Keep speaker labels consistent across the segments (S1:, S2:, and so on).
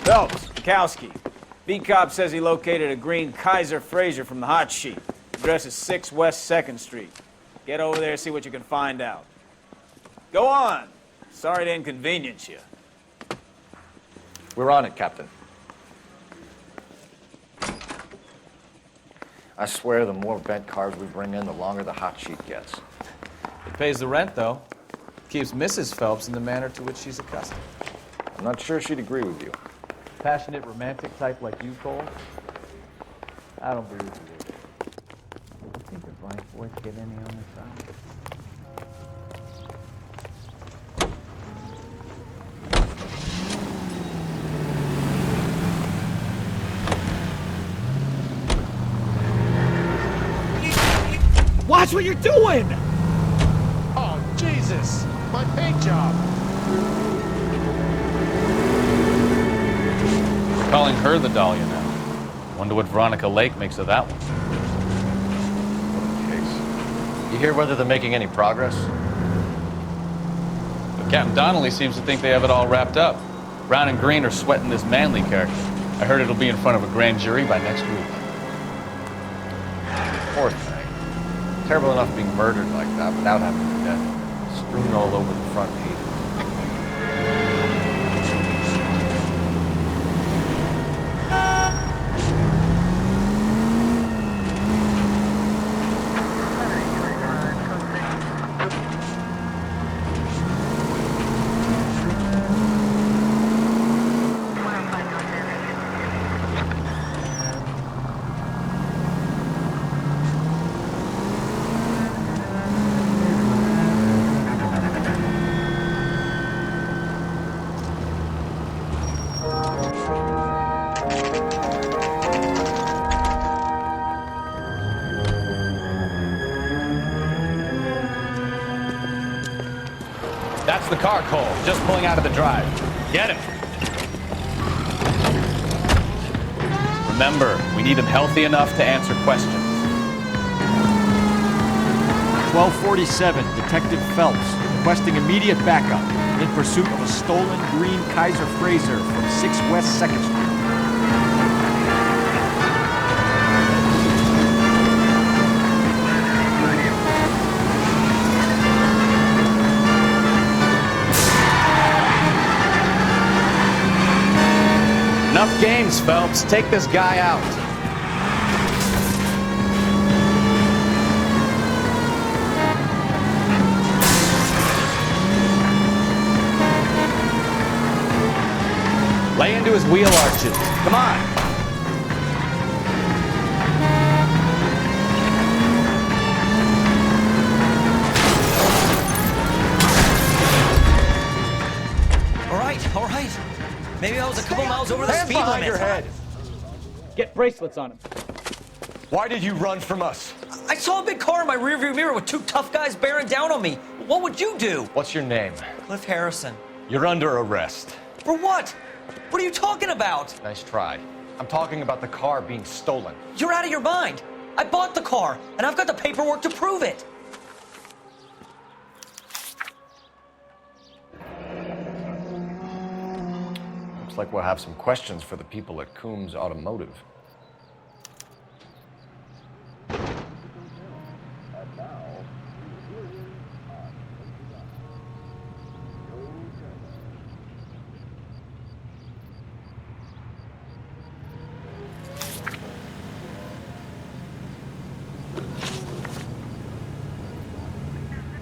S1: Phelps, Kowski. B-Cop says he located a green Kaiser Frazer from the hot sheet. Address is 6 West 2nd Street. Get over there and see what you can find out. Go on. Sorry to inconvenience you.
S2: We're on it, Captain. I swear the more bent cars we bring in, the longer the hot sheet gets.
S3: It pays the rent, though. Keeps Mrs. Phelps in the manner to which she's accustomed.
S2: I'm not sure she'd agree with you.
S3: Passionate, romantic type like you, Cole? I don't believe you. You think the blank boys get any on this side?
S4: Watch what you're doing!
S5: Oh, Jesus! My paint job!
S3: Calling her the Dahlia now. Wonder what Veronica Lake makes of that one.
S2: What a case. You hear whether they're making any progress?
S3: But Captain Donnelly seems to think they have it all wrapped up. Brown and Green are sweating this Manley character. I heard it'll be in front of a grand jury by next week.
S2: Poor thing. Terrible enough being murdered like that without having her death strewn all over the front page.
S3: That's the car, Cole. Just pulling out of the drive. Get him. Remember, we need him healthy enough to answer questions.
S4: 1247, Detective Phelps, requesting immediate backup in pursuit of a stolen green Kaiser Frazer from 6 West 2nd Street.
S3: Enough games, Phelps. Take this guy out. Lay into his wheel arches. Come on.
S6: All right. Maybe I was a couple miles over the
S5: Hands
S6: speed
S5: behind
S6: limit.
S5: your head.
S4: Get bracelets on him.
S5: Why did you run from us?
S6: I saw a big car in my rearview mirror with 2 tough guys bearing down on me. What would you do?
S2: What's your name?
S6: Cliff Harrison.
S2: You're under arrest.
S6: For what? What are you talking about?
S2: Nice try. I'm talking about the car being stolen.
S6: You're out of your mind. I bought the car, and I've got the paperwork to prove it.
S2: Looks like we'll have some questions for the people at Coombs Automotive.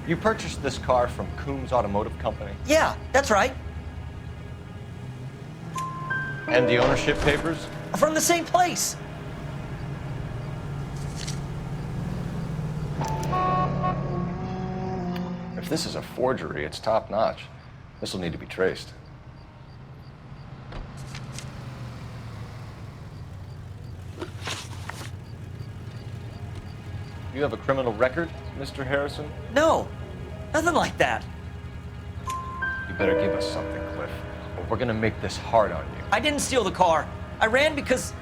S2: You purchased this car from Coombs Automotive Company?
S6: Yeah, that's right.
S2: And the ownership papers?
S6: From the same place.
S2: If this is a forgery, it's top-notch. This will need to be traced. You have a criminal record, Mr. Harrison?
S6: No, nothing like that.
S2: You better give us something, Cliff, or we're gonna make this hard on you.
S6: I didn't steal the car. I ran because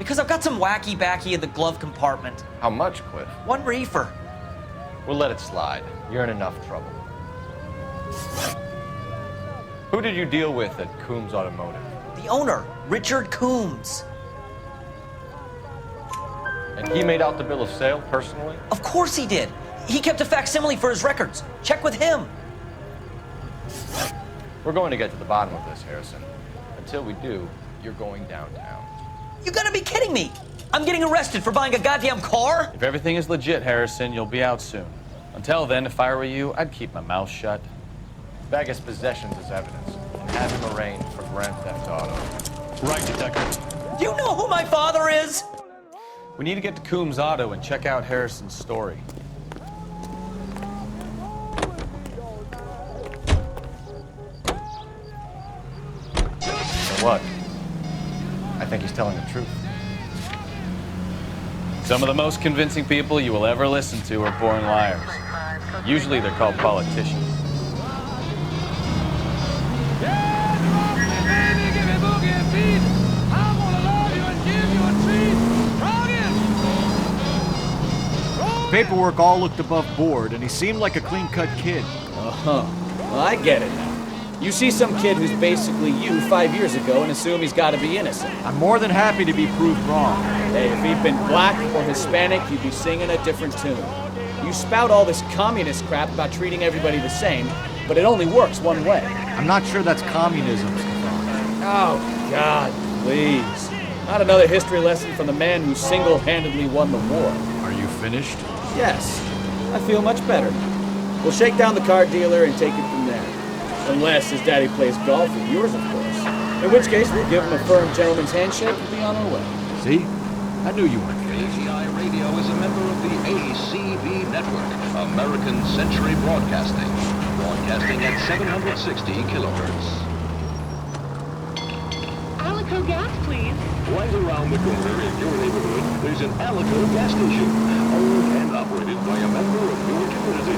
S6: I've got some wacky backy in the glove compartment.
S2: How much, Cliff?
S6: 1 reefer.
S2: We'll let it slide. You're in enough trouble. Who did you deal with at Coombs Automotive?
S6: The owner, Richard Coombs.
S2: And he made out the bill of sale personally?
S6: Of course he did. He kept a facsimile for his records. Check with him.
S2: We're going to get to the bottom of this, Harrison. Until we do, you're going downtown.
S6: You gotta be kidding me. I'm getting arrested for buying a goddamn car?
S7: If everything is legit, Harrison, you'll be out soon. Until then, if I were you, I'd keep my mouth shut.
S2: Bag his possessions as evidence, and have him arraigned for grand theft auto.
S5: Right, Detective.
S6: Do you know who my father is?
S7: We need to get to Coombs Auto and check out Harrison's story.
S2: So what? I think he's telling the truth.
S7: Some of the most convincing people you will ever listen to are born liars. Usually they're called politicians.
S4: Paperwork all looked above board, and he seemed like a clean-cut kid.
S1: Uh-huh. Well, I get it now. You see some kid who's basically you 5 years ago and assume he's got to be innocent.
S4: I'm more than happy to be proved wrong.
S1: Hey, if he'd been black or Hispanic, you'd be singing a different tune. You spout all this communist crap about treating everybody the same, but it only works one way.
S4: I'm not sure that's communism, Stefan.
S1: Oh, God, please. Not another history lesson from the man who single-handedly won the war.
S4: Are you finished?
S1: Yes, I feel much better. We'll shake down the car dealer and take it from there. Unless his daddy plays golf with yours, of course. In which case, we'll give him a firm gentleman's handshake and be on our way.
S4: See? I knew you weren't finished.
S8: ACI Radio is a member of the ACB Network, American Century Broadcasting, broadcasting at 760 kilohertz.
S9: Alico gas, please.
S8: Right around the corner in your neighborhood, there's an Alico gas station, owned and operated by a member of your community.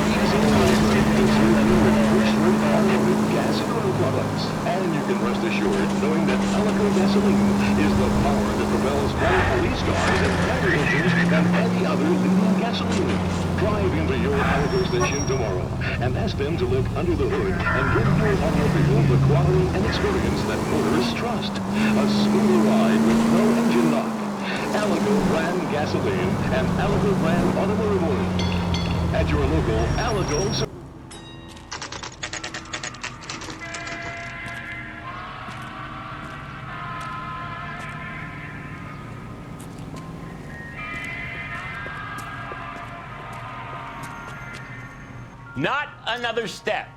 S8: Easy to operate and serve you with first-rate unloaded gas and oil products. And you can rest assured knowing that Alico gasoline is the power that propels more police cars and fire engines than any other leading gasoline. Drive into your Alico station tomorrow and ask them to look under the hood and give your automobile the quality and experience that motorists trust. A smoother ride with no engine knock. Alico brand gasoline and Alico brand automotive oil. At your local Alico.
S10: Not another step.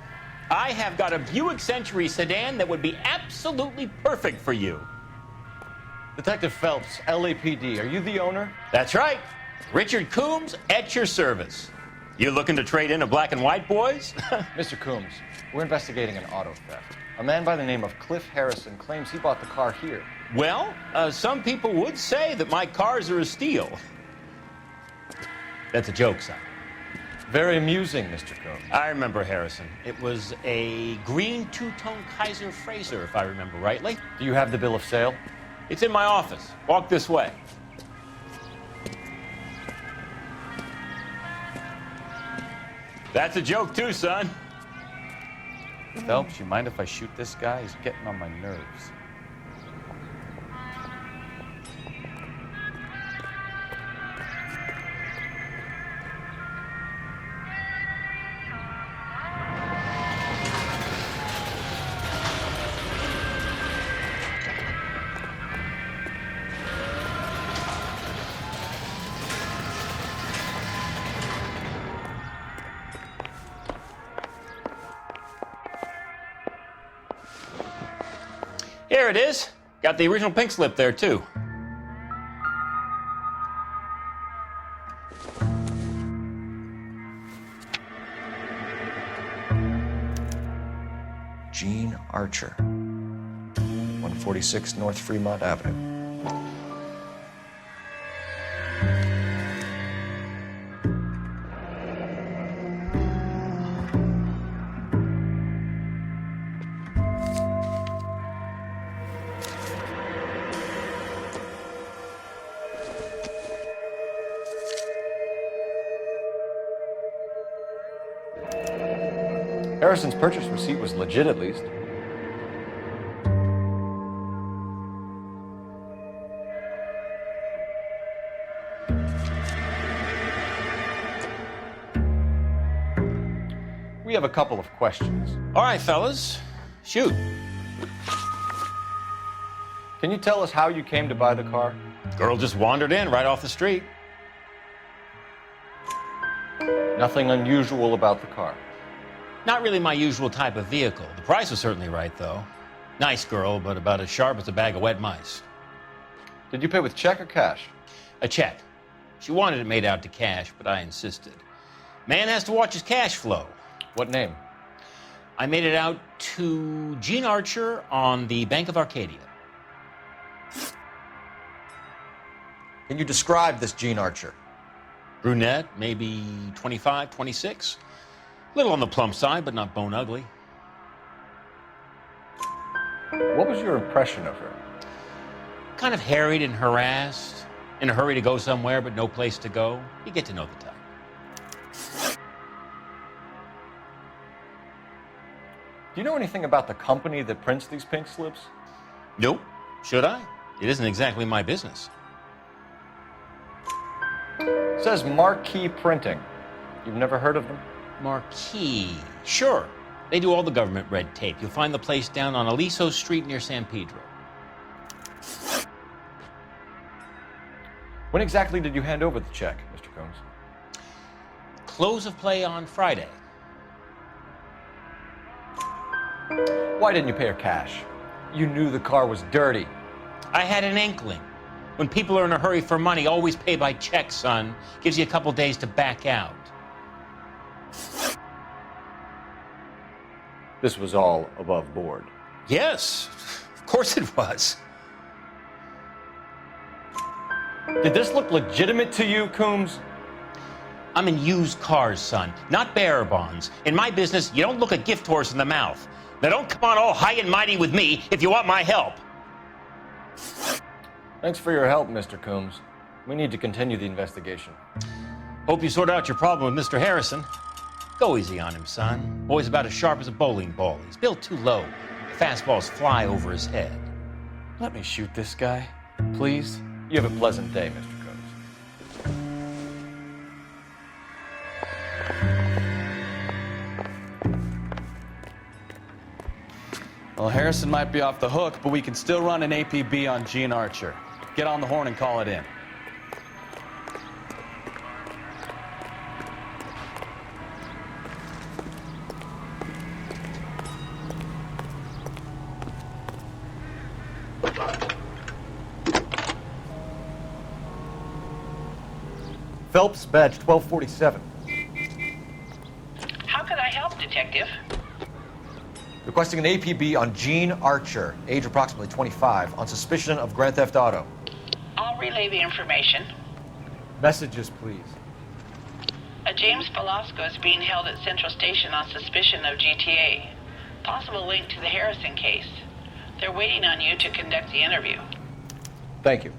S10: I have got a Buick Century sedan that would be absolutely perfect for you.
S2: Detective Phelps, LAPD, are you the owner?
S10: That's right. Richard Coombs at your service. You looking to trade in a black and white, boys?
S2: Mr. Coombs, we're investigating an auto theft. A man by the name of Cliff Harrison claims he bought the car here.
S10: Well, some people would say that my cars are a steal. That's a joke, son.
S2: Very amusing, Mr. Coombs.
S10: I remember Harrison. It was a green two-tone Kaiser Frazer, if I remember rightly.
S2: Do you have the bill of sale?
S10: It's in my office. Walk this way. That's a joke too, son.
S7: Phelps, you mind if I shoot this guy? He's getting on my nerves.
S10: Here it is. Got the original pink slip there, too.
S2: Gene Archer, 146 North Fremont Avenue. Harrison's purchase receipt was legit, at least. We have a couple of questions.
S10: All right, fellas, shoot.
S2: Can you tell us how you came to buy the car?
S10: Girl just wandered in right off the street.
S2: Nothing unusual about the car.
S10: Not really my usual type of vehicle. The price was certainly right, though. Nice girl, but about as sharp as a bag of wet mice.
S2: Did you pay with check or cash?
S10: A check. She wanted it made out to cash, but I insisted. Man has to watch his cash flow.
S2: What name?
S10: I made it out to Gene Archer on the Bank of Arcadia.
S2: Can you describe this Gene Archer?
S10: Brunette, maybe 25, 26. Little on the plump side, but not bone ugly.
S2: What was your impression of her?
S10: Kind of harried and harassed. In a hurry to go somewhere, but no place to go. You get to know the type.
S2: Do you know anything about the company that prints these pink slips?
S10: Nope. Should I? It isn't exactly my business.
S2: It says Marquee Printing. You've never heard of them?
S10: Marquee. Sure. They do all the government red tape. You'll find the place down on Aliso Street near San Pedro.
S2: When exactly did you hand over the check, Mr. Combs?
S10: Close of play on Friday.
S2: Why didn't you pay her cash? You knew the car was dirty.
S10: I had an inkling. When people are in a hurry for money, always pay by check, son. Gives you a couple days to back out.
S2: This was all above board.
S10: Yes, of course it was.
S2: Did this look legitimate to you, Coombs?
S10: I'm in used cars, son, not bearer bonds. In my business, you don't look a gift horse in the mouth. Now don't come on all high and mighty with me if you want my help.
S2: Thanks for your help, Mr. Coombs. We need to continue the investigation.
S10: Hope you sort out your problem with Mr. Harrison. Go easy on him, son. Boy's about as sharp as a bowling ball. He's built too low. Fastballs fly over his head.
S7: Let me shoot this guy, please.
S2: You have a pleasant day, Mr. Combs.
S7: Well, Harrison might be off the hook, but we can still run an APB on Gene Archer. Get on the horn and call it in.
S4: Phelps, badge 1247.
S11: How can I help, Detective?
S2: Requesting an APB on Gene Archer, age approximately 25, on suspicion of grand theft auto.
S11: I'll relay the information.
S4: Messages, please.
S11: A James Velasco is being held at Central Station on suspicion of GTA. Possible link to the Harrison case. They're waiting on you to conduct the interview.
S2: Thank you.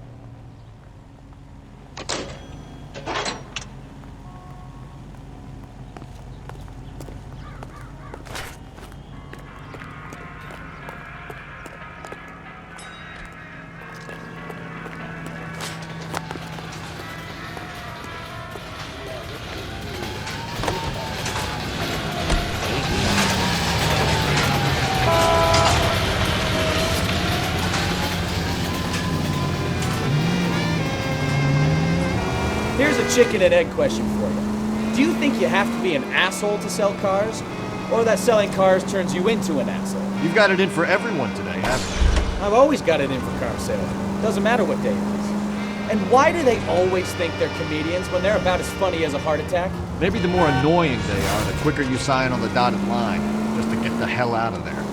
S1: Here's a chicken and egg question for you. Do you think you have to be an asshole to sell cars? Or that selling cars turns you into an asshole?
S4: You've got it in for everyone today, haven't you?
S1: I've always got it in for car salesmen. Doesn't matter what day it is. And why do they always think they're comedians when they're about as funny as a heart attack?
S4: Maybe the more annoying they are, the quicker you sign on the dotted line, just to get the hell out of there.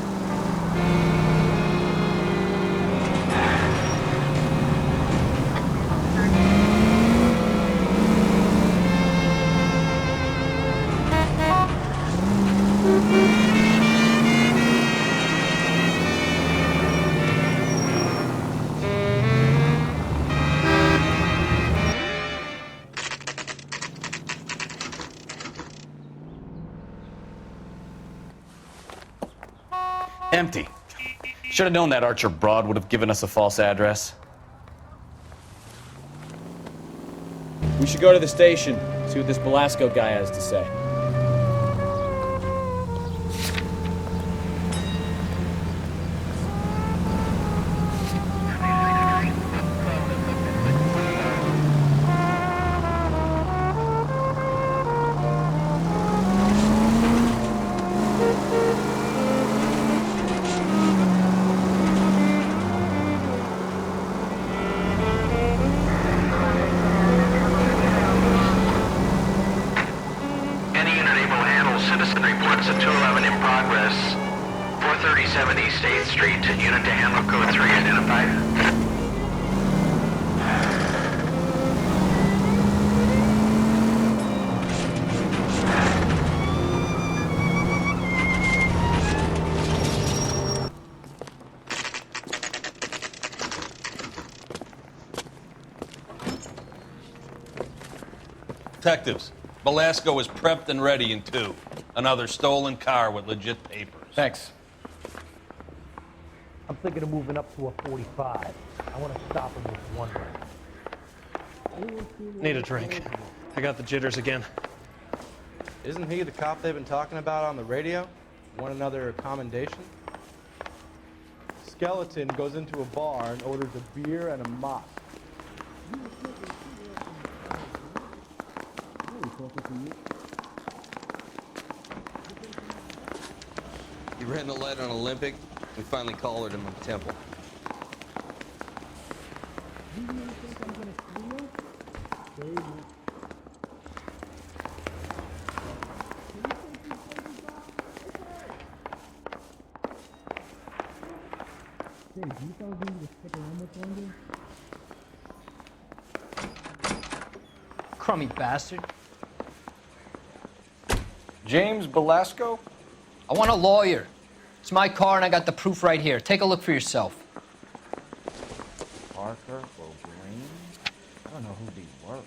S7: Empty. Should have known that Archer broad would have given us a false address.
S1: We should go to the station, see what this Velasco guy has to say.
S12: Delta 211 in progress. 437 East 8th Street. Unit to handle code 3 identified.
S13: Detectives, Velasco is prepped and ready in 2. Another stolen car with legit papers.
S4: Thanks.
S3: I'm thinking of moving up to a 45. I want to stop him with one round.
S5: Need a drink. I got the jitters again.
S14: Isn't he the cop they've been talking about on the radio? Want another commendation? Skeleton goes into a bar and orders a beer and a mop.
S15: He ran the light on Olympic. We finally collared him on Temple.
S6: Crummy bastard.
S4: James Velasco?
S6: I want a lawyer. It's my car and I got the proof right here. Take a look for yourself.
S3: Parker or Green? I don't know who these were.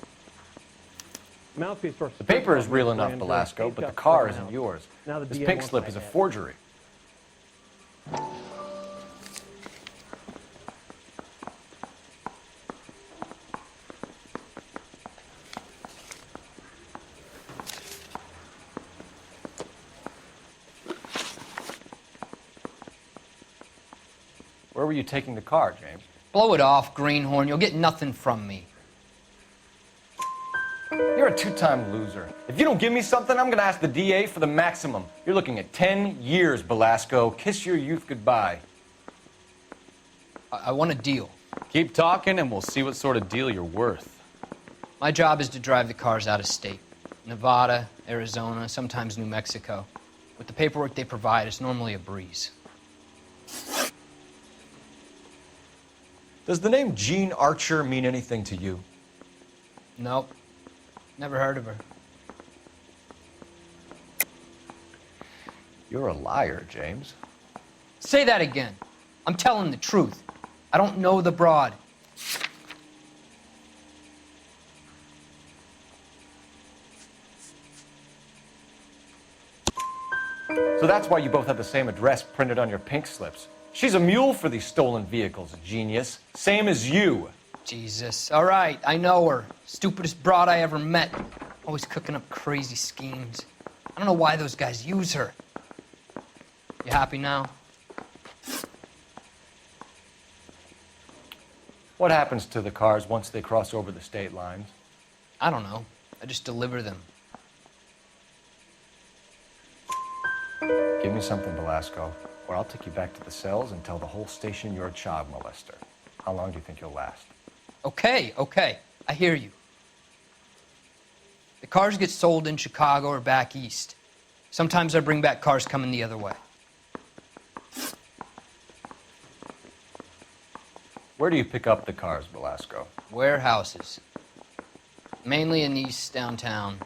S14: Mouthpiece first.
S4: The paper is real enough, Velasco, but the car isn't yours. This pink slip is a forgery. Where were you taking the car, James?
S6: Blow it off, greenhorn. You'll get nothing from me.
S4: You're a two-time loser. If you don't give me something, I'm gonna ask the DA for the maximum. You're looking at 10 years, Velasco. Kiss your youth goodbye.
S6: I want a deal.
S7: Keep talking and we'll see what sort of deal you're worth.
S6: My job is to drive the cars out of state. Nevada, Arizona, sometimes New Mexico. With the paperwork they provide, it's normally a breeze.
S2: Does the name Jean Archer mean anything to you?
S6: Nope. Never heard of her.
S2: You're a liar, James.
S6: Say that again. I'm telling the truth. I don't know the broad.
S2: So that's why you both have the same address printed on your pink slips. She's a mule for these stolen vehicles, genius. Same as you.
S6: Jesus. All right, I know her. Stupidest broad I ever met. Always cooking up crazy schemes. I don't know why those guys use her. You happy now?
S2: What happens to the cars once they cross over the state lines?
S6: I don't know. I just deliver them.
S2: Give me something, Velasco, or I'll take you back to the cells and tell the whole station you're a child molester. How long do you think you'll last?
S6: Okay. I hear you. The cars get sold in Chicago or back east. Sometimes I bring back cars coming the other way.
S2: Where do you pick up the cars, Velasco?
S6: Warehouses. Mainly in East downtown.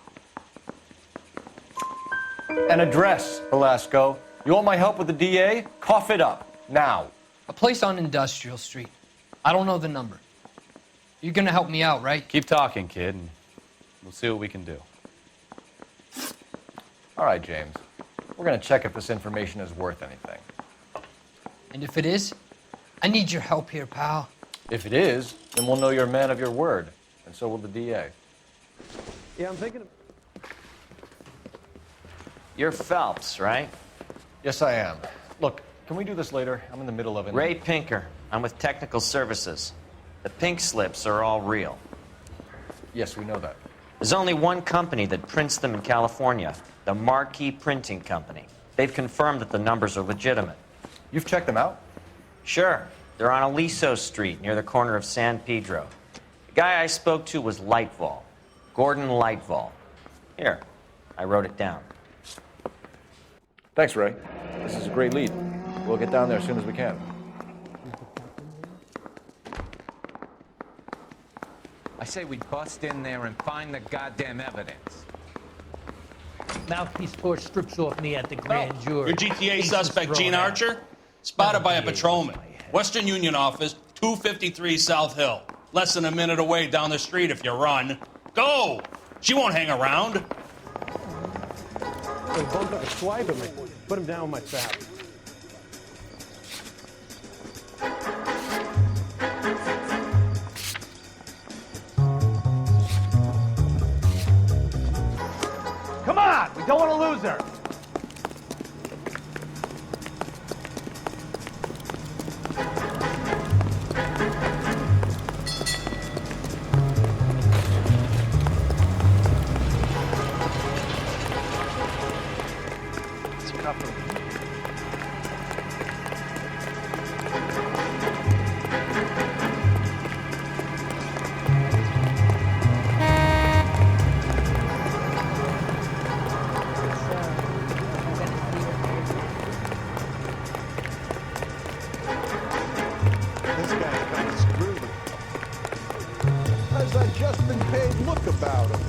S2: An address, Velasco. You want my help with the DA? Cough it up, now.
S6: A place on Industrial Street. I don't know the number. You're gonna help me out, right?
S7: Keep talking, kid, and we'll see what we can do.
S2: All right, James. We're gonna check if this information is worth anything.
S6: And if it is, I need your help here, pal.
S2: If it is, then we'll know you're a man of your word, and so will the DA.
S14: Yeah, I'm thinking of...
S16: You're Phelps, right?
S2: Yes, I am. Look, can we do this later? I'm in the middle of it.
S16: Ray Pinker. I'm with Technical Services. The pink slips are all real.
S2: Yes, we know that.
S16: There's only one company that prints them in California, the Marquee Printing Company. They've confirmed that the numbers are legitimate.
S2: You've checked them out?
S16: Sure. They're on Aliso Street, near the corner of San Pedro. The guy I spoke to was Lightval. Gordon Lightval. Here, I wrote it down.
S2: Thanks, Ray. This is a great lead. We'll get down there as soon as we can.
S17: I say we bust in there and find the goddamn evidence.
S18: Mouthpiece tore strips off me at the grand jury.
S13: Your GTA
S18: Aces
S13: suspect,
S18: thrown
S13: Gene
S18: out.
S13: Archer, spotted by a patrolman. Western Union office, 253 South Hill. Less than a minute away down the street if you run. Go! She won't hang around.
S5: They both took a swipe at me. Put him down with my sap.
S3: Come on! We don't want to lose her!
S8: This guy's kind of screwed. Has that just been paid look about him?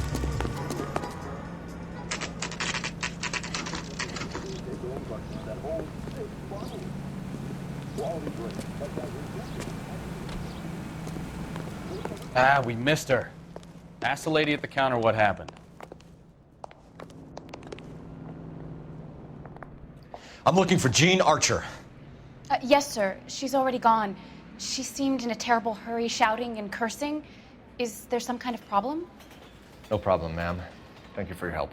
S7: Ah, we missed her. Ask the lady at the counter what happened.
S2: I'm looking for Gene Archer.
S19: Yes, sir. She's already gone. She seemed in a terrible hurry, shouting and cursing. Is there some kind of problem?
S2: No problem, ma'am. Thank you for your help.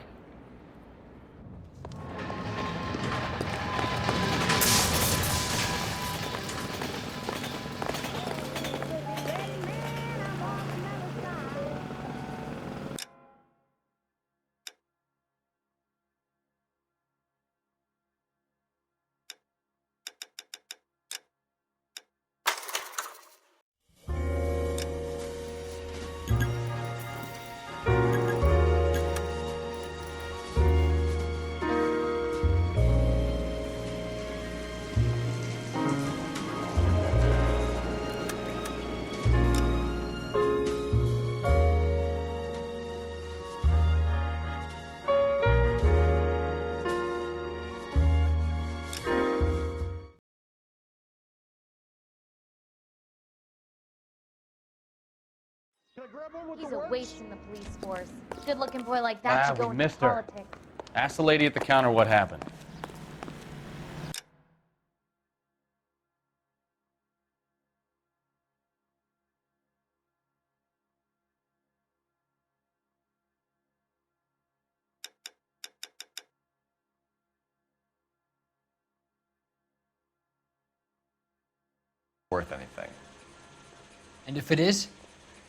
S19: He's a waste in the police force. Good-looking boy like that should go
S7: we
S19: into
S7: missed her.
S19: politics.
S7: Ask the lady at the counter what happened.
S2: Worth anything.
S6: And if it is,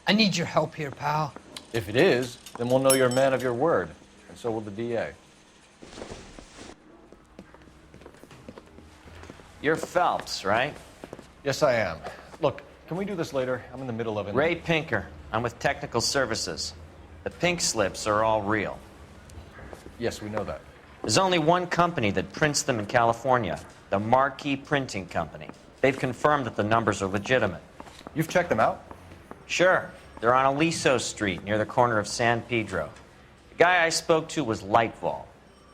S6: I need your help here, pal.
S2: If it is, then we'll know you're a man of your word, and so will the DA.
S16: You're Phelps, right?
S2: Yes, I am. Look, can we do this later? I'm in the middle of it.
S16: Ray Pinker. I'm with Technical Services. The pink slips are all real.
S2: Yes, we know that.
S16: There's only one company that prints them in California, the Marquee Printing Company. They've confirmed that the numbers are legitimate.
S2: You've checked them out?
S16: Sure. They're on Aliso Street, near the corner of San Pedro. The guy I spoke to was Lightval.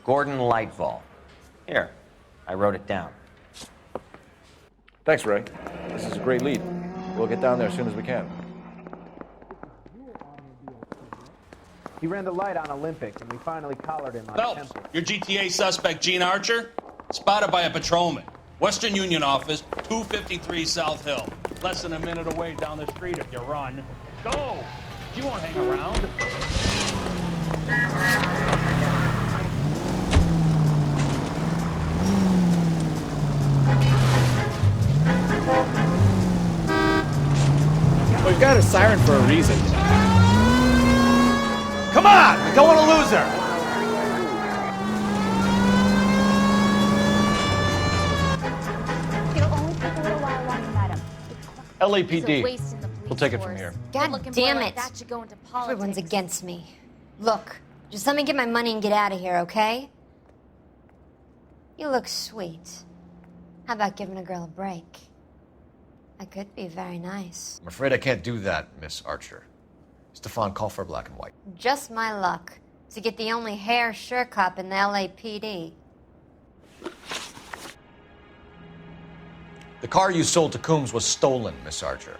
S16: Gordon Lightval. Here, I wrote it down.
S2: Thanks, Ray. This is a great lead. We'll get down there as soon as we can.
S3: He ran the light on Olympic, and we finally collared him on
S13: Phelps,
S3: Temple.
S13: your GTA suspect, Gene Archer, spotted by a patrolman. Western Union office, 253 South Hill. Less than a minute away down the street if you run. Go! She won't hang around.
S1: We've got a siren for a reason.
S3: Come on! We don't want to lose her!
S19: It'll only take a little while longer, madam.
S2: LAPD.
S19: Waste in the police
S2: We'll take it from
S19: force.
S2: here.
S20: God
S19: Good-looking
S20: damn
S19: boy like
S20: it.
S19: that should go into politics.
S20: Everyone's against me. Look, just let me get my money and get out of here, okay? You look sweet. How about giving a girl a break? I could be very nice.
S2: I'm afraid I can't do that, Miss Archer. Stefan, call for black and white.
S20: Just my luck to get the only hair sure cop in the LAPD.
S2: The car you sold to Coombs was stolen, Miss Archer.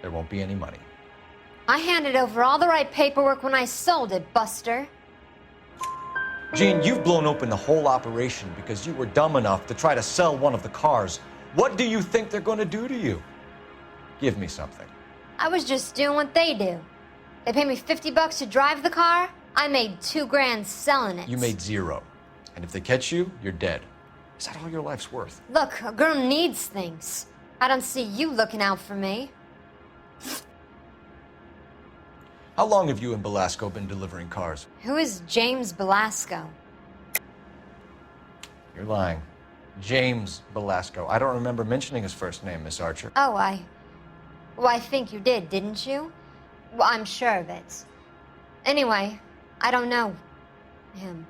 S2: There won't be any money.
S20: I handed over all the right paperwork when I sold it, Buster.
S2: Jean, you've blown open the whole operation because you were dumb enough to try to sell one of the cars. What do you think they're going to do to you? Give me something.
S20: I was just doing what they do. They paid me $50 to drive the car. I made $2 grand selling it.
S2: You made $0. And if they catch you, you're dead. Is that all your life's worth?
S20: Look, a girl needs things. I don't see you looking out for me.
S2: How long have you and Belasco been delivering cars?
S20: Who is James Belasco?
S2: You're lying. James Belasco. I don't remember mentioning his first name, Miss Archer.
S20: Oh, Well, I think you did, didn't you? Well, I'm sure of it. Anyway, I don't know him.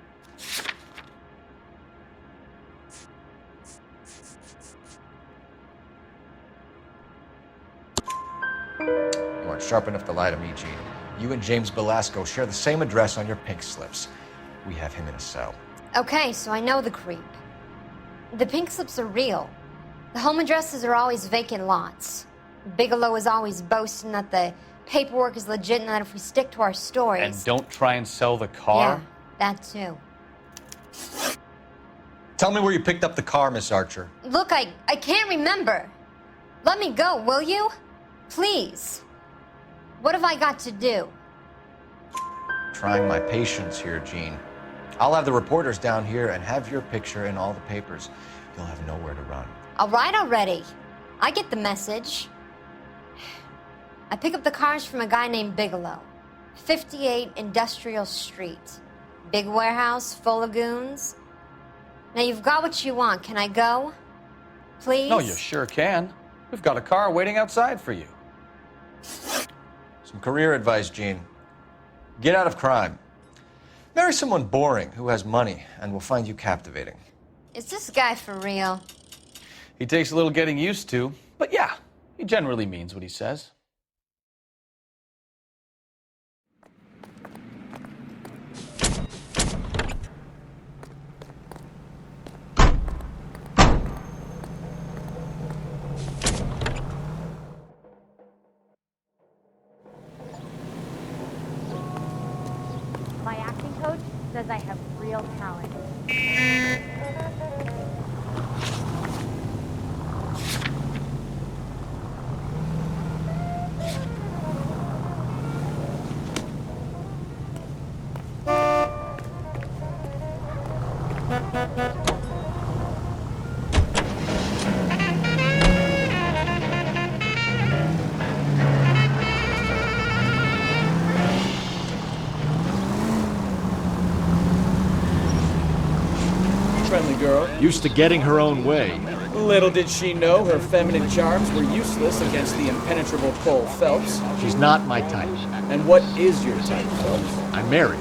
S2: You aren't sharp enough to lie to me, Gene. You and James Belasco share the same address on your pink slips. We have him in a cell.
S20: Okay, so I know the creep. The pink slips are real. The home addresses are always vacant lots. Bigelow is always boasting that the paperwork is legit and that if we stick to our stories...
S7: And don't try and sell the car?
S20: Yeah, that too.
S2: Tell me where you picked up the car, Miss Archer.
S20: Look, I can't remember. Let me go, will you? Please. What have I got to do?
S2: Trying my patience here, Gene. I'll have the reporters down here and have your picture in all the papers. You'll have nowhere to run.
S20: All right already. I get the message. I pick up the cars from a guy named Bigelow. 58 Industrial Street. Big warehouse, full of goons. Now you've got what you want. Can I go? Please?
S7: No, you sure can. We've got a car waiting outside for you.
S2: Some career advice, Gene. Get out of crime. Marry someone boring who has money and will find you captivating.
S20: Is this guy for real?
S7: He takes a little getting used to, but yeah, he generally means what he says.
S19: My acting coach says I have real talent.
S1: Friendly girl.
S4: Used to getting her own way.
S1: Little did she know her feminine charms were useless against the impenetrable Cole Phelps.
S4: She's not my type.
S1: And what is your type, Phelps?
S4: I'm married.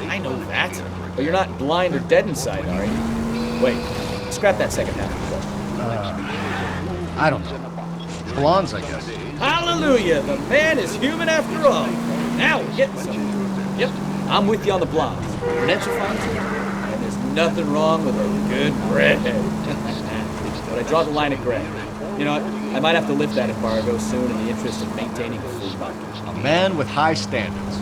S1: I know that. But you're not blind or dead inside, are you? Wait, scrap that second half of the question.
S4: I don't know. Blondes, I guess.
S1: Hallelujah! The man is human after all. Now we're getting somewhere. Yep, I'm with you on the blondes. Brunettes are fine too. And there's nothing wrong with a good redhead. But I draw the line at gray. You know what? I might have to lift that embargo soon in the interest of maintaining a free market.
S4: A man with high standards.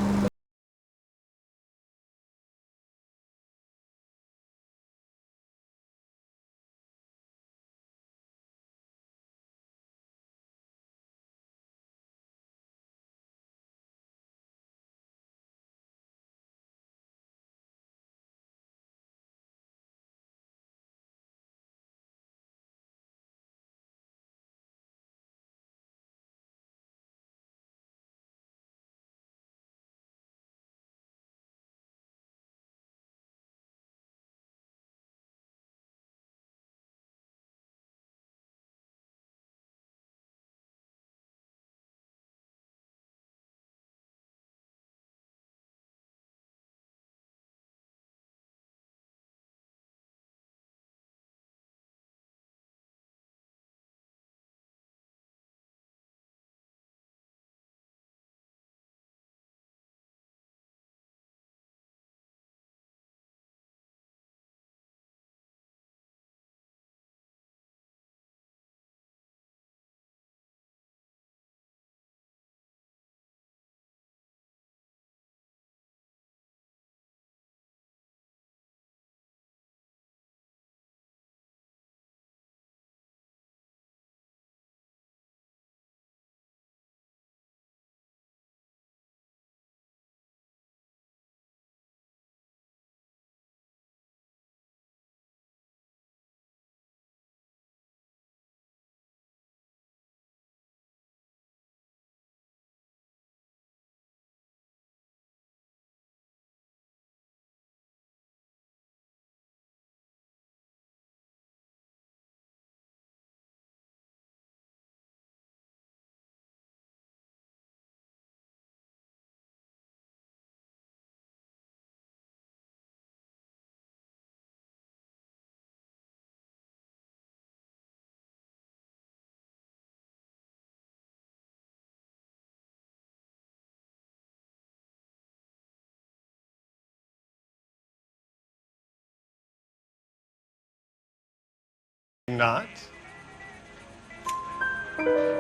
S5: not.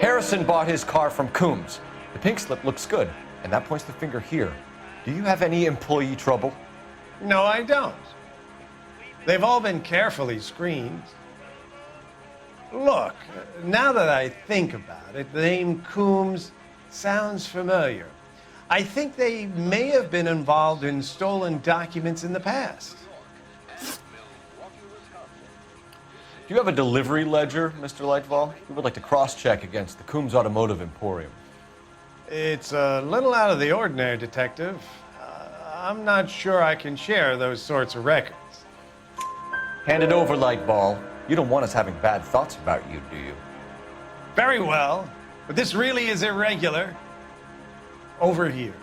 S2: Harrison bought his car from Coombs. The pink slip looks good, and that points the finger here. Do you have any employee trouble?
S5: No, I don't. They've all been carefully screened. Look, now that I think about it, the name Coombs sounds familiar. I think they may have been involved in stolen documents in the past.
S2: Do you have a delivery ledger, Mr. Lightfall? We would like to cross-check against the Coombs Automotive Emporium.
S5: It's a little out of the ordinary, Detective. I'm not sure I can share those sorts of records.
S2: Hand it over, Lightball. You don't want us having bad thoughts about you, do you?
S5: Very well, but this really is irregular. Over here.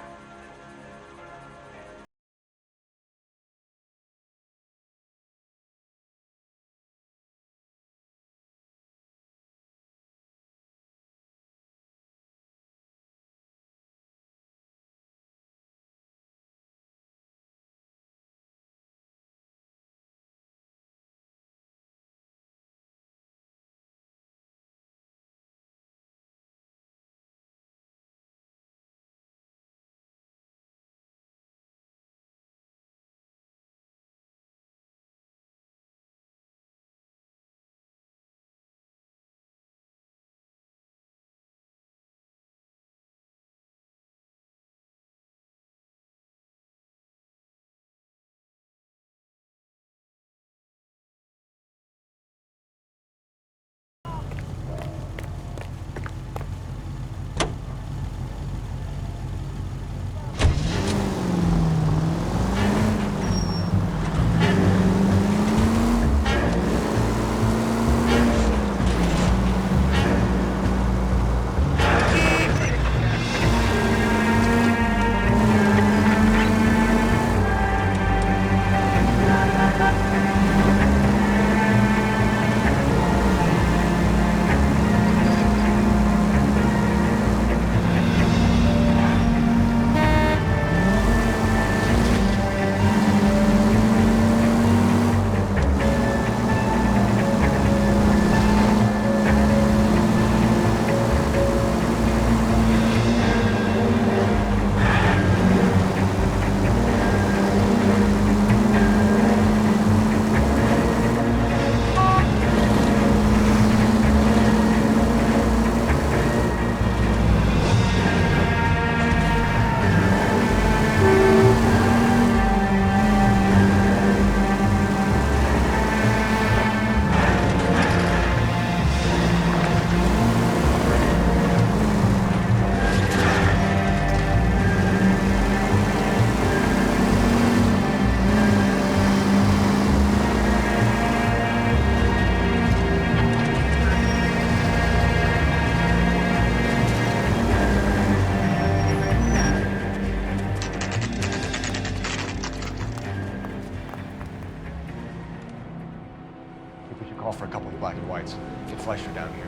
S2: For a couple of black and whites. Get Fleischer down here.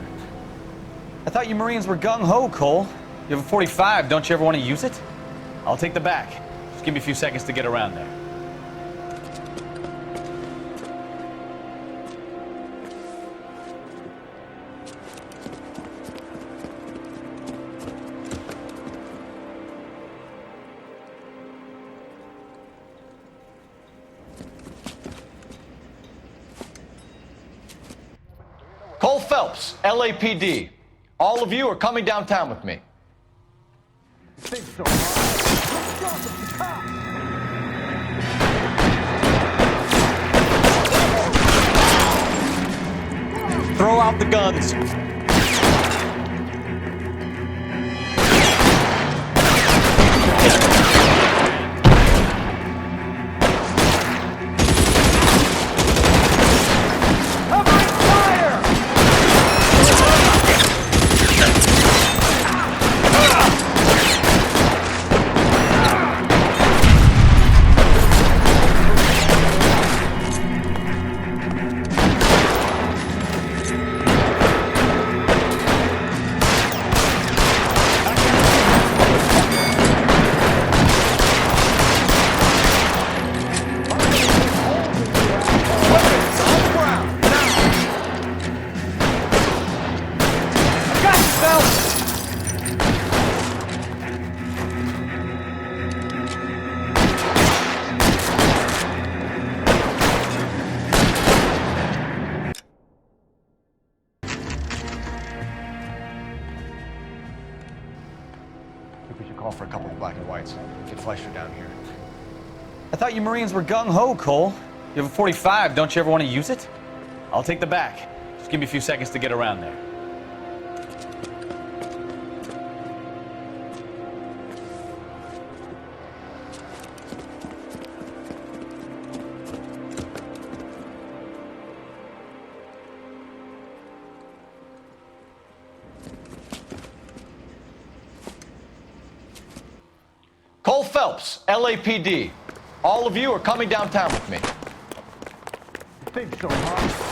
S7: I thought you Marines were gung-ho, Cole. You have a 45, don't you ever want to use it? I'll take the back. Just give me a few seconds to get around there.
S2: Cole Phelps, LAPD. All of you are coming downtown with me.
S4: Throw out the guns.
S2: call for a couple of black and whites. Get Fleischer down here.
S7: I thought you Marines were gung-ho, Cole. You have a 45. Don't you ever want to use it? I'll take the back. Just give me a few seconds to get around there.
S2: Cole Phelps, LAPD. All of you are coming downtown with me.
S3: Think so, huh?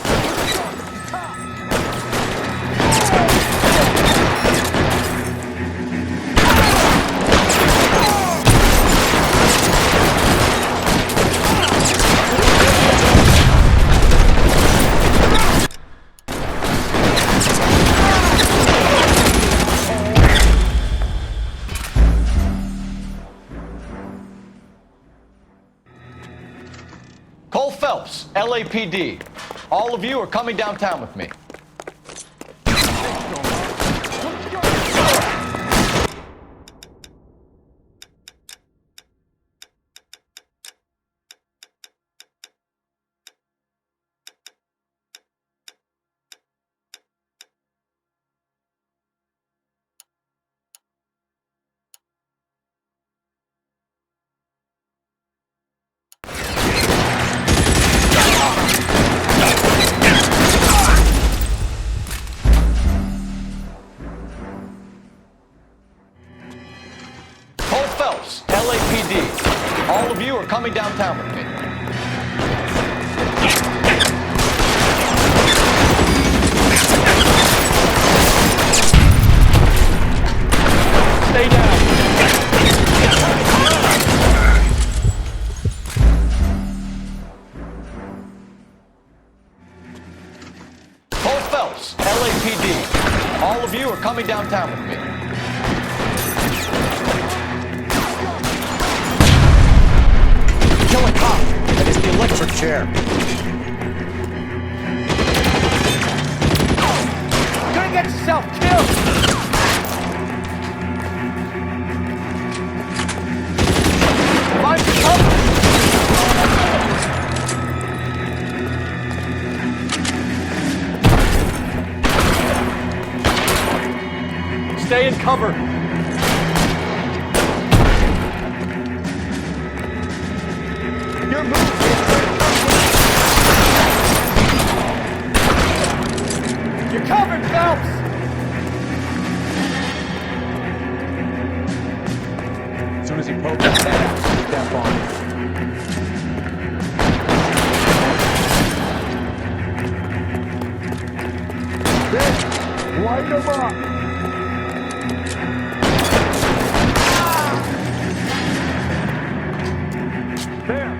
S2: Cole Phelps, LAPD. All of you are coming downtown with me. Cole Phelps, LAPD. All of you are coming downtown with me. Stay down. Cole Phelps, LAPD. All of you are coming downtown with me. Kill a cop. That is the electric chair.
S3: You're gonna get yourself killed! Find cover!
S2: Stay in cover.
S3: Your move! You're covered, Phelps!
S4: As soon as he pokes his head out, step on it.
S3: Bitch! Light him up! There!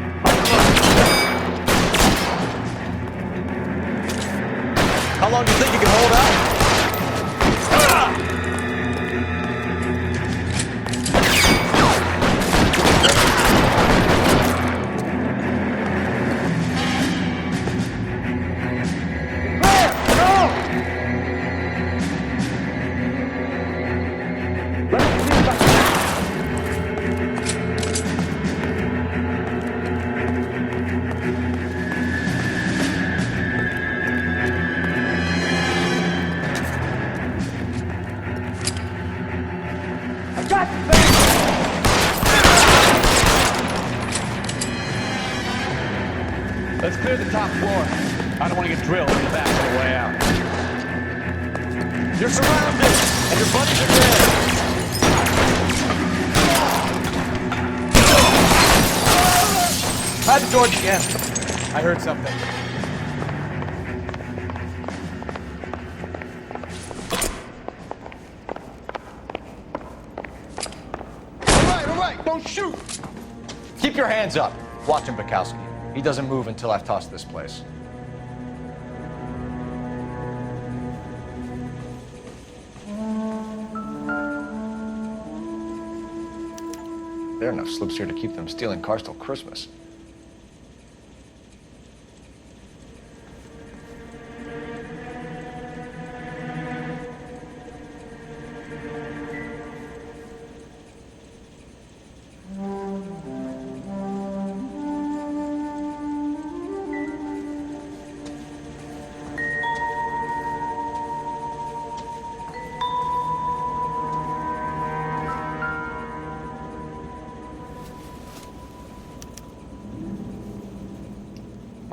S2: How long do you think you can hold out?
S7: Let's clear the top floor. I don't want to get drilled in the back on the way out.
S2: You're surrounded, and your buddies are dead.
S3: Try the doors again. I heard something.
S2: All right, don't shoot! Keep your hands up. Watch him, Bukowski. He doesn't move until I've tossed this place. There are enough slips here to keep them stealing cars till Christmas.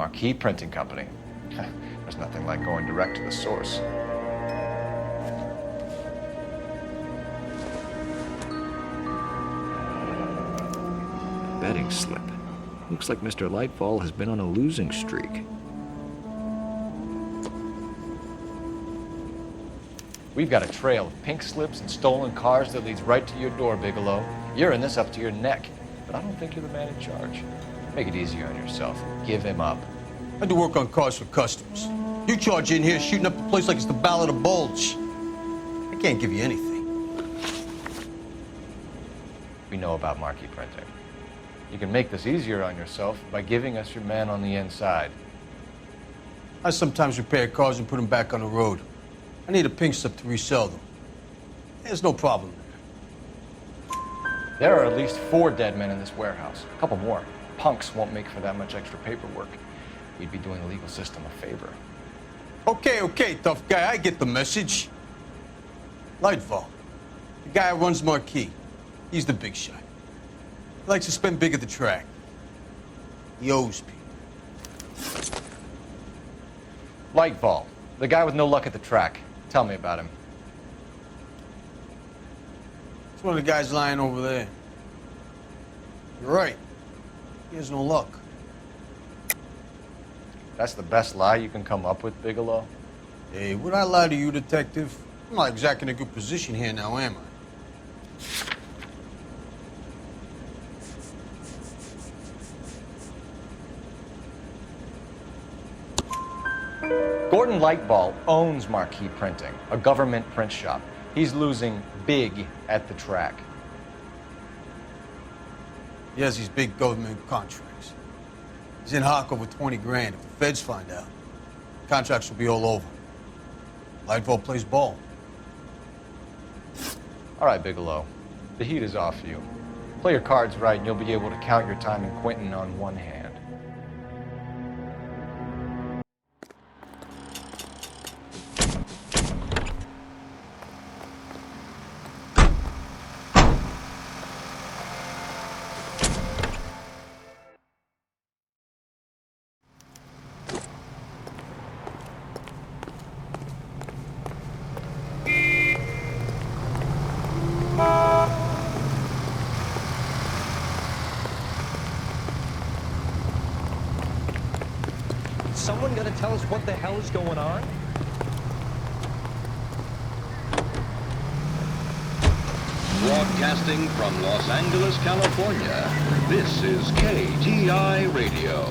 S2: Marquee Printing Company. There's nothing like going direct to the source.
S4: Betting slip. Looks like Mr. Lightfall has been on a losing streak.
S2: We've got a trail of pink slips and stolen cars that leads right to your door, Bigelow. You're in this up to your neck, but I don't think you're the man in charge. Make it easier on yourself. Give him up.
S21: I do work on cars for customers. You charge in here shooting up the place like it's the Ballad of Bulge. I can't give you anything.
S2: We know about Marquee Printing. You can make this easier on yourself by giving us your man on the inside.
S21: I sometimes repair cars and put them back on the road. I need a pink slip to resell them. There's no problem there.
S2: There are at least 4 dead men in this warehouse. A couple more. Punks won't make for that much extra paperwork. We'd be doing the legal system a favor.
S21: Okay, tough guy, I get the message. Lightfall, the guy who runs Marquee. He's the big shot. He likes to spend big at the track. He owes people.
S2: Lightfall, the guy with no luck at the track. Tell me about him.
S21: It's one of the guys lying over there. You're right. He has no luck.
S2: That's the best lie you can come up with, Bigelow?
S21: Hey, would I lie to you, detective? I'm not exactly in a good position here now, am I?
S2: Gordon Lightfall owns Marquee Printing, a government print shop. He's losing big at the track.
S21: He has these big government contracts. He's in hock over 20 grand. If the feds find out, contracts will be all over. Lightfall plays ball.
S2: All right, Bigelow. The heat is off you. Play your cards right and you'll be able to count your time in Quentin on one hand.
S4: Someone gonna tell us what the hell is going on?
S8: Broadcasting from Los Angeles, California, this is KTI Radio.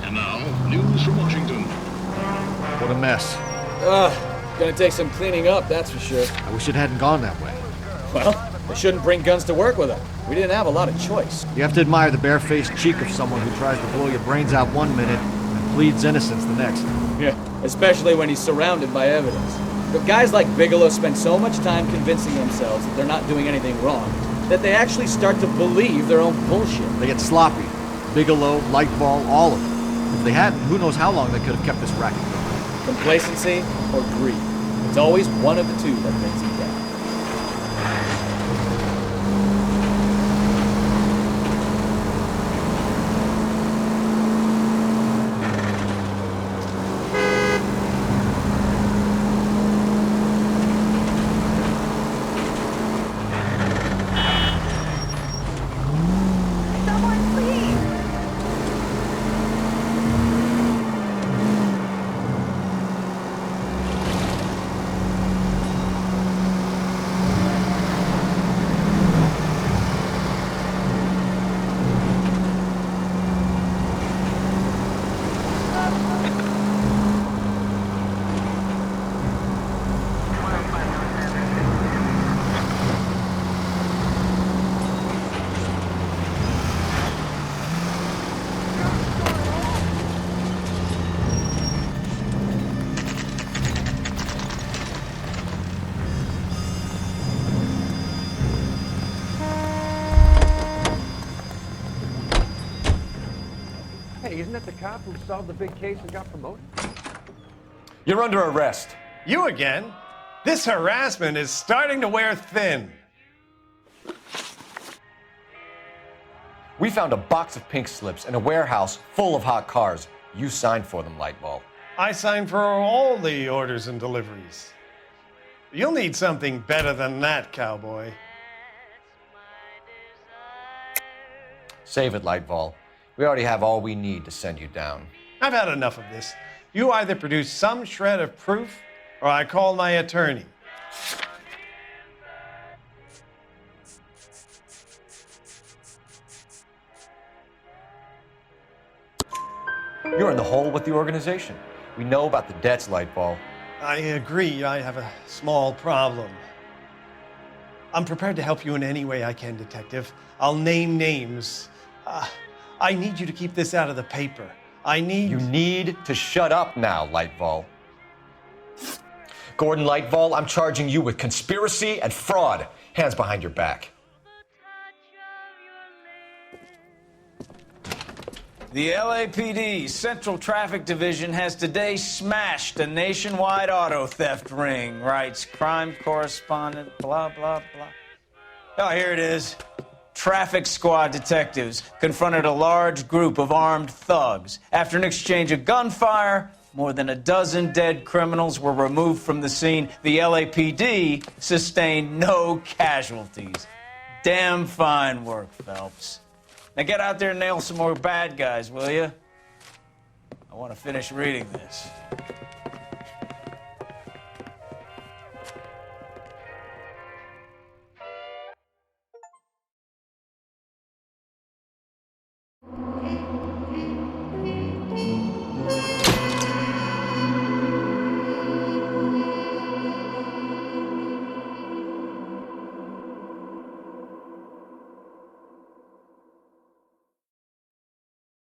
S8: And now, news from Washington.
S4: What a mess.
S22: Gonna take some cleaning up, that's for sure.
S4: I wish it hadn't gone that way.
S22: Well, they shouldn't bring guns to work with them. We didn't have a lot of choice.
S4: You have to admire the barefaced cheek of someone who tries to blow your brains out one minute and pleads innocence the next.
S22: Yeah, especially when he's surrounded by evidence. But guys like Bigelow spend so much time convincing themselves that they're not doing anything wrong that they actually start to believe their own bullshit.
S4: They get sloppy. Bigelow, Lightfall, all of them. If they hadn't, who knows how long they could have kept this racket going.
S22: Complacency or greed. It's always one of the two that brings them down.
S23: Hey, isn't that the cop who solved the big case and got promoted?
S2: You're under arrest.
S5: You again? This harassment is starting to wear thin.
S2: We We found a box of pink slips in a warehouse full of hot cars. You signed for them, Lightball.
S5: I signed for all the orders and deliveries. You'll need something better than that, cowboy.
S2: Save it, Lightball. We already have all we need to send you down.
S5: I've had enough of this. You either produce some shred of proof, or I call my attorney.
S2: You're in the hole with the organization. We know about the debts, Lightball.
S5: I agree, I have a small problem. I'm prepared to help you in any way I can, Detective. I'll name names. I need you to keep this out of the paper.
S2: You need to shut up now, Lightball. Gordon Lightball, I'm charging you with conspiracy and fraud. Hands behind your back.
S1: The LAPD Central Traffic Division has today smashed a nationwide auto theft ring, writes crime correspondent, blah, blah, blah. Oh, here it is. Traffic squad detectives confronted a large group of armed thugs. After an exchange of gunfire, more than a dozen dead criminals were removed from the scene. The LAPD sustained no casualties. Damn fine work, Phelps. Now get out there and nail some more bad guys, will you? I want to finish reading this.